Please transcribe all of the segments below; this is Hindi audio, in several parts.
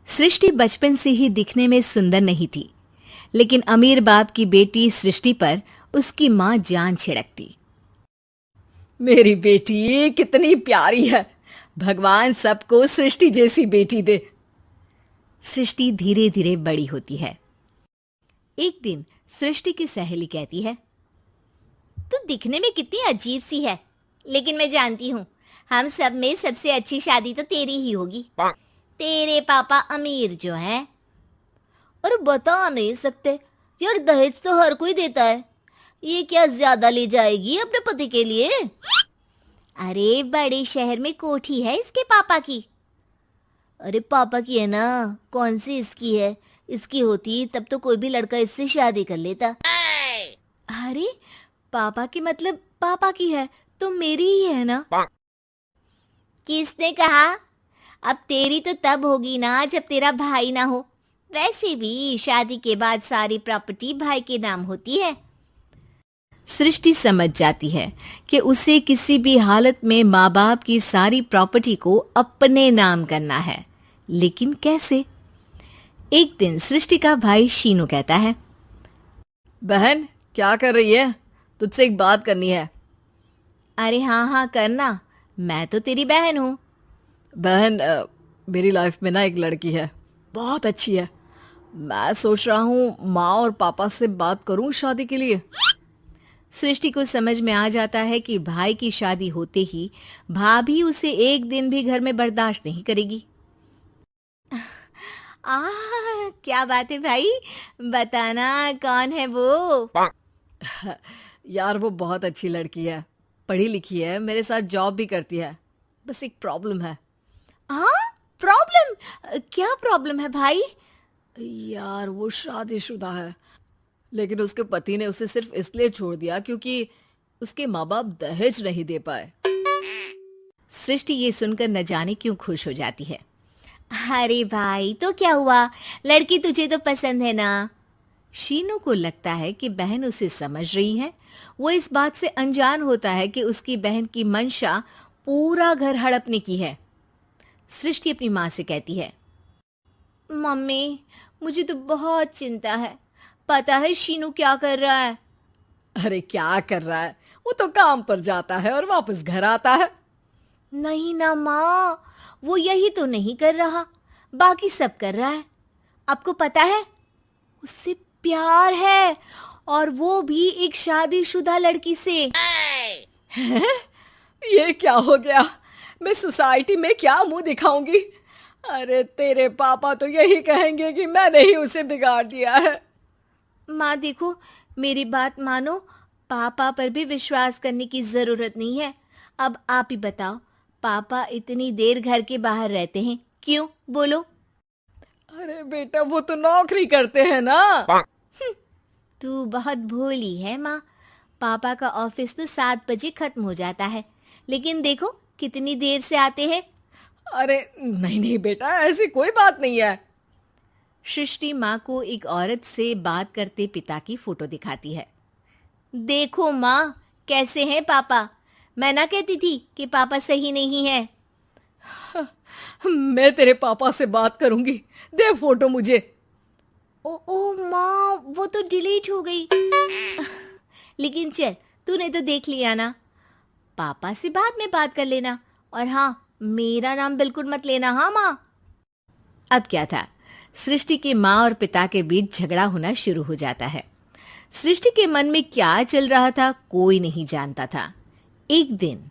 सृष्टि बचपन से ही दिखने में सुंदर नहीं थी, लेकिन अमीर बाप की बेटी सृष्टि पर उसकी माँ जान छिड़कती। मेरी बेटी कितनी प्यारी है, भगवान सबको सृष्टि जैसी बेटी दे। सृष्टि धीरे धीरे बड़ी होती है। एक दिन सृष्टि की सहेली कहती है, तू दिखने में कितनी अजीब सी है, लेकिन मैं जानती हूँ हम सब में सबसे अच्छी शादी तो तेरी ही होगी। तेरे पापा अमीर जो हैं। और बता नहीं सकते यार, दहेज तो हर कोई देता है, ये क्या ज्यादा ले जाएगी अपने पति के लिए? अरे बड़े शहर में कोठी है इसके पापा की। अरे पापा की है ना, कौन सी इसकी है? इसकी होती तब तो कोई भी लड़का इससे शादी कर लेता। अरे पापा की मतलब पापा की है तो मेरी ही है ना? किसने कहा? अब तेरी तो तब होगी ना जब तेरा भाई ना हो। वैसे भी शादी के बाद सारी प्रॉपर्टी भाई के नाम होती है। सृष्टि समझ जाती है कि उसे किसी भी हालत में माँ बाप की सारी प्रॉपर्टी को अपने नाम करना है, लेकिन कैसे? एक दिन सृष्टि का भाई शीनू कहता है, बहन क्या कर रही है? तुझसे एक बात करनी है। अरे हाँ हाँ करना, मैं तो तेरी बहन हूँ। बहन मेरी लाइफ में ना एक लड़की है, बहुत अच्छी है। मैं सोच रहा हूँ माँ और पापा से बात करूँ शादी के लिए। सृष्टि को समझ में आ जाता है कि भाई की शादी होते ही भाभी उसे एक दिन भी घर में बर्दाश्त नहीं करेगी। क्या बात है भाई, बताना कौन है वो? यार वो बहुत अच्छी लड़की है, पढ़ी लिखी है, मेरे साथ जॉब भी करती है। बस एक प्रॉब्लम है। प्रॉब्लम? क्या प्रॉब्लम है भाई? यार वो शादीशुदा है, लेकिन उसके पति ने उसे सिर्फ इसलिए छोड़ दिया क्योंकि उसके माँ बाप दहेज नहीं दे पाए। सृष्टि ये सुनकर न जाने क्यों खुश हो जाती है। अरे भाई तो क्या हुआ, लड़की तुझे तो पसंद है ना? शीनू को लगता है कि बहन उसे समझ रही है। वो इस बात से अनजान होता है कि उसकी बहन की मंशा पूरा घर हड़पने की है। सृष्टि अपनी माँ से कहती है, मम्मी मुझे तो बहुत चिंता है। पता है शीनू क्या कर रहा है? अरे क्या कर रहा है? वो तो काम पर जाता है और वापस घर आता है। नहीं ना माँ, वो यही तो नहीं कर रहा, बाकी सब कर रहा है। आपको पता है उससे प्यार है, और वो भी एक शादीशुदा लड़की से। ये क्या हो गया? मैं सोसाइटी में क्या मुंह दिखाऊंगी? अरे तेरे पापा तो यही कहेंगे कि मैंने ही उसे बिगाड़ दिया है। माँ देखो, मेरी बात मानो, पापा पर भी विश्वास करने की जरूरत नहीं है। अब आप ही बताओ, पापा इतनी देर घर के बाहर रहते हैं क्यों? बोलो। अरे बेटा वो तो नौकरी करते हैं ना। तू बहुत भोली है माँ। पापा का ऑफिस तो 7 बजे खत्म हो जाता है, लेकिन देखो कितनी देर से आते हैं। अरे नहीं नहीं बेटा, ऐसी कोई बात नहीं है। सृष्टि माँ को एक औरत से बात करते पिता की फोटो दिखाती है। देखो माँ कैसे हैं पापा, मैं ना कहती थी कि पापा सही नहीं है। मैं तेरे पापा से बात करूंगी, दे फोटो मुझे। ओ माँ, वो तो डिलीट हो गई। लेकिन चल, तूने तो देख लिया ना। पापा से बाद में बात कर लेना, और हाँ मेरा नाम बिल्कुल मत लेना। हाँ माँ। अब क्या था, सृष्टि के माँ और पिता के बीच झगड़ा होना शुरू हो जाता है। सृष्टि के मन में क्या चल रहा था कोई नहीं जानता था। एक दिन,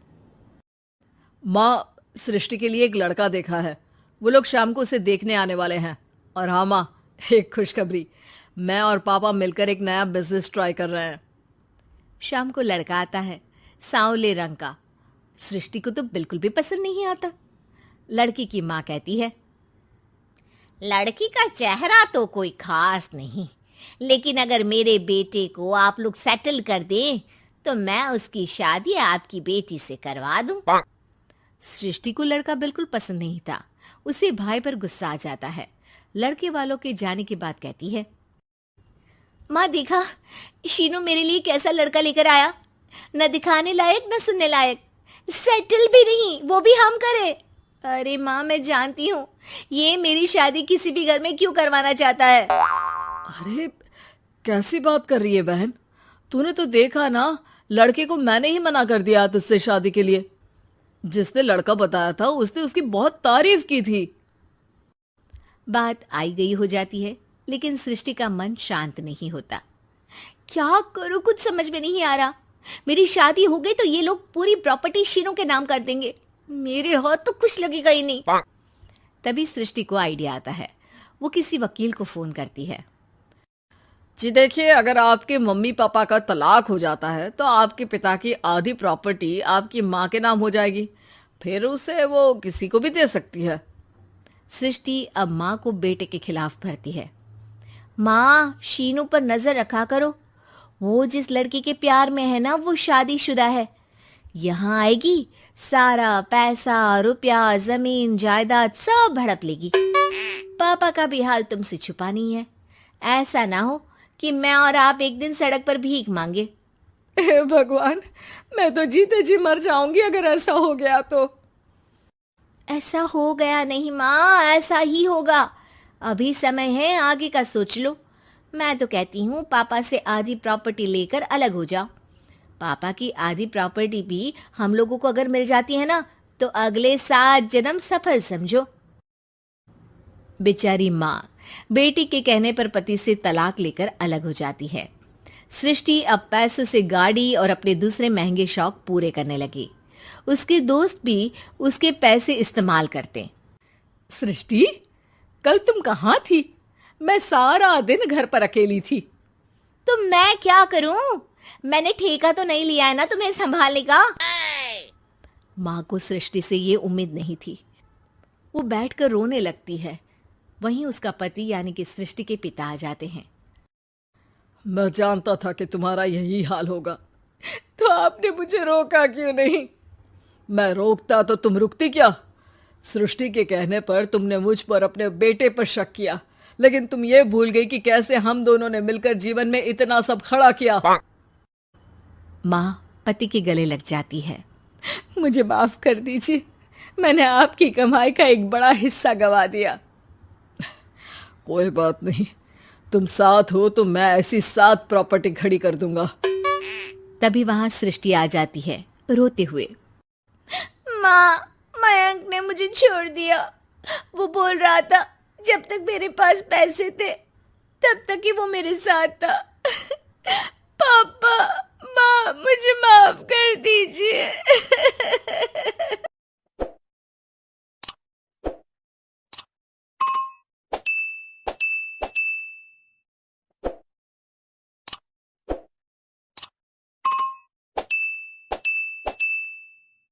माँ सृष्टि के लिए एक लड़का देखा है, वो लोग शाम को उसे देखने आने वाले हैं। और हाँ माँ, एक खुशखबरी, मैं और पापा मिलकर एक नया बिजनेस ट्राई कर रहे हैं। शाम को लड़का आता है, सांवले रंग का। सृष्टि को तो बिल्कुल भी पसंद नहीं आता। लड़की की माँ कहती है, लड़की का चेहरा तो कोई खास नहीं, लेकिन अगर मेरे बेटे को आप लोग सेटल कर दें तो मैं उसकी शादी आपकी बेटी से करवा दूं। सृष्टि को लड़का बिल्कुल पसंद नहीं था। उसे भाई पर गुस्सा आ जाता है। लड़के वालों के जाने के बाद कहती है, माँ देखा शीनू मेरे लिए कैसा लड़का लेकर आया, न दिखाने लायक न सुनने लायक, सेटल भी नहीं, वो भी हम करे। अरे माँ, मैं जानती हूँ ये मेरी शादी किसी भी घर में क्यों करवाना चाहता है। अरे कैसी बात कर रही है बहन, तूने तो देखा ना, लड़के को मैंने ही मना कर दिया तुझसे शादी के लिए। जिसने लड़का बताया था उसने उसकी बहुत तारीफ की थी। बात आई गई हो जाती है, लेकिन सृष्टि का मन शांत नहीं होता। क्या करूँ, कुछ समझ में नहीं आ रहा। मेरी शादी हो गई तो ये लोग पूरी प्रॉपर्टी शीनू के नाम कर देंगे, मेरे हाथ तो कुछ लगेगा ही नहीं। तभी सृष्टि को आइडिया आता है। वो किसी वकील को फोन करती है। जी देखिए, अगर आपके मम्मी पापा का तलाक हो जाता है तो आपके पिता की आधी प्रॉपर्टी आपकी माँ के नाम हो जाएगी, फिर उसे वो किसी को भी दे सकती है। सृष्टि अब माँ को बेटे के खिलाफ भरती है। माँ, शीनू पर नजर रखा करो, वो जिस लड़की के प्यार में है ना वो शादीशुदा है। यहाँ आएगी, सारा पैसा रुपया जमीन जायदाद सब हड़प लेगी। पापा का भी हाल तुमसे छुपा नहीं है। ऐसा ना हो कि मैं और आप एक दिन सड़क पर भीख मांगे। हे भगवान, मैं तो जीते जी मर जाऊंगी अगर ऐसा हो गया तो। ऐसा हो गया नहीं माँ, ऐसा ही होगा। अभी समय है, आगे का सोच लो। मैं तो कहती हूँ पापा से आधी प्रॉपर्टी लेकर अलग हो जाओ। पापा की आधी प्रॉपर्टी भी हम लोगों को अगर मिल जाती है ना तो अगले 7 जन्म सफल समझो। बेचारी माँ बेटी के कहने पर पति से तलाक लेकर अलग हो जाती है। सृष्टि अब पैसों से गाड़ी और अपने दूसरे महंगे शौक पूरे करने लगी। उसके दोस्त भी उसके पैसे इस्तेमाल करते। सृष्टि, कल तुम कहाँ थी? मैं सारा दिन घर पर अकेली थी। तो मैं क्या करूं? मैंने ठेका तो नहीं लिया है ना तुम्हें संभालने का। माँ को सृष्टि से ये उम्मीद नहीं थी। वो बैठकर रोने लगती है। वहीं उसका पति यानी कि सृष्टि के पिता आ जाते हैं। मैं जानता था कि तुम्हारा यही हाल होगा, तो आपने मुझे रोका क्यों नहीं? मैं रोकता तो तुम रुकती क्या? सृष्टि के कहने पर तुमने मुझ पर अपने बेटे पर शक किया, लेकिन तुम ये भूल गई कि कैसे हम दोनों ने मिलकर जीवन में इतना सब खड़ा किया। माँ पति के गले लग जाती है। मुझे माफ कर दीजिए, मैंने आपकी कमाई का एक बड़ा हिस्सा गवा दिया। कोई बात नहीं, तुम साथ हो तो मैं ऐसी 7 प्रॉपर्टी खड़ी कर दूंगा। तभी वहां सृष्टि आ जाती है रोते हुए। माँ, मयंक ने मुझे छोड़ दिया। वो बोल रहा था जब तक मेरे पास पैसे थे तब तक ही वो मेरे साथ था। पापा, माँ, मुझे माफ कर दीजिए।